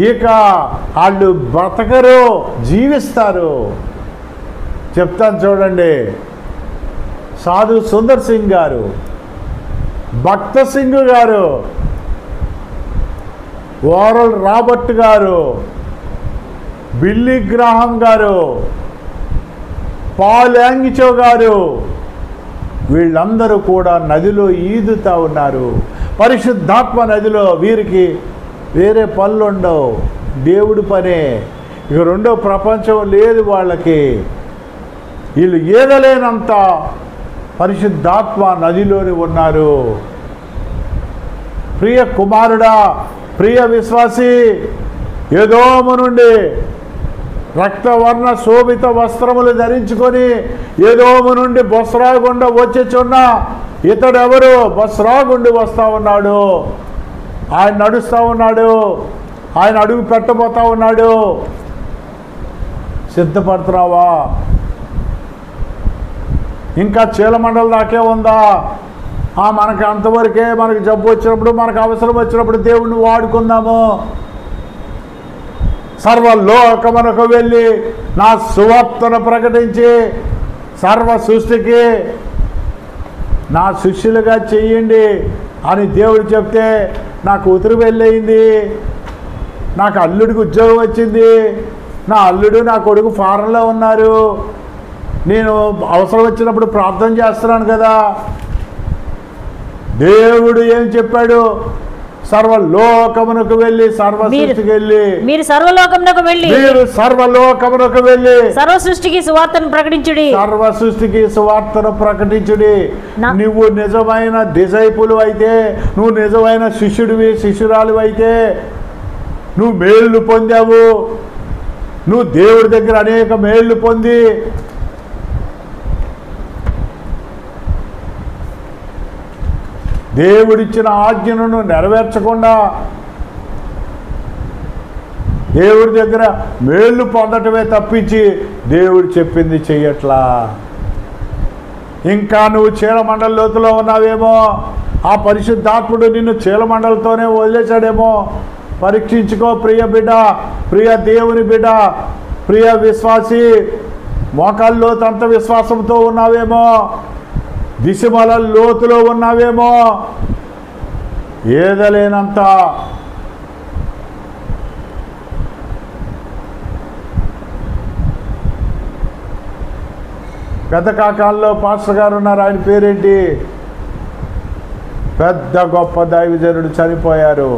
ఇక వాళ్ళు బ్రతకరు, జీవిస్తారు. చెప్తాను చూడండి. సాధు సుందర్ సింగ్ గారు, భక్త సింగ్ గారు, ఓరల్ రాబర్ట్ గారు, బిల్లీ గ్రాహం గారు, పాల్ యాంగిచో గారు, వీళ్ళందరూ కూడా నదిలో ఈదుతూ ఉన్నారు. పరిశుద్ధాత్మ నదిలో. వీరికి వేరే పనులు ఉండవు, దేవుడి పనే. ఇక రెండో ప్రపంచం లేదు వాళ్ళకి. వీళ్ళు ఈదలేనంత పరిశుద్ధాత్మ నదిలోని ఉన్నారు. ప్రియ కుమారుడా, ప్రియ విశ్వాసి, ఎదోము నుండి రక్తవర్ణ శోభిత వస్త్రములు ధరించుకొని ఎదోము నుండి బొస్రాగుండా వచ్చేచున్న ఇతడెవరు? బొస్రాగుండి వస్తూ ఉన్నాడు. ఆయన నడుస్తూ ఉన్నాడు, ఆయన అడుగు పెట్టబోతూ ఉన్నాడు. సిద్ధపడుతున్నావా? ఇంకా చీలమండలి దాకే ఉందా? మనకు అంతవరకే. మనకు జబ్బు వచ్చినప్పుడు, మనకు అవసరం వచ్చినప్పుడు దేవుడిని వాడుకుందాము. సర్వలోకమునకు వెళ్ళి నా సువార్తను ప్రకటించి సర్వ సృష్టికి నా శిష్యులుగా చెయ్యండి అని దేవుడు చెప్తే, నా కూతురు పెళ్ళయింది, నాకు అల్లుడికి ఉద్యోగం వచ్చింది, నా అల్లుడు నా కొడుకు ఫారెన్లో ఉన్నారు, నేను అవసరం వచ్చినప్పుడు ప్రార్థన చేస్తున్నాను కదా. దేవుడు ఏం చెప్పాడు? సర్వలోకమునకు వెళ్ళి, సర్వ సృష్టికి వెళ్ళి, మీరు సర్వలోకమునకు వెళ్ళి, మీరు సర్వలోకమునకు వెళ్ళి సర్వ సృష్టికి సువార్తను ప్రకటించుడి, సర్వ సృష్టికి సువార్తను ప్రకటించుడి. నువ్వు నిజమైన డిసైపుల్ అయితే, నువ్వు నిజమైన శిష్యుడివి, శిష్యురాలు అయితే, నువ్వు మేళ్ళు పొందావు, నువ్వు దేవుడి దగ్గర అనేక మేళ్ళు పొంది దేవుడిచ్చిన ఆజ్ఞను నెరవేర్చకుండా దేవుడి దగ్గర మేళ్ళు పొందటమే తప్పించి దేవుడు చెప్పింది చెయ్యట్లా. ఇంకా నువ్వు చీలమండలి లోతులో ఉన్నావేమో, ఆ పరిశుద్ధాత్ముడు నిన్ను చీలమండలితోనే వదిలేశాడేమో. పరీక్షించుకో ప్రియ బిడ్డ, ప్రియ దేవుని బిడ్డ, ప్రియ విశ్వాసి. మోకాల్లో తంత విశ్వాసంతో ఉన్నావేమో, దిశమల లోతులో ఉన్నావేమో. ఏదలేనంత పెద్ద కాకాల్లో పాస్టర్ గారు ఉన్నారు. ఆయన పేరేంటి? పెద్ద గొప్ప దైవజనుడు చనిపోయారు.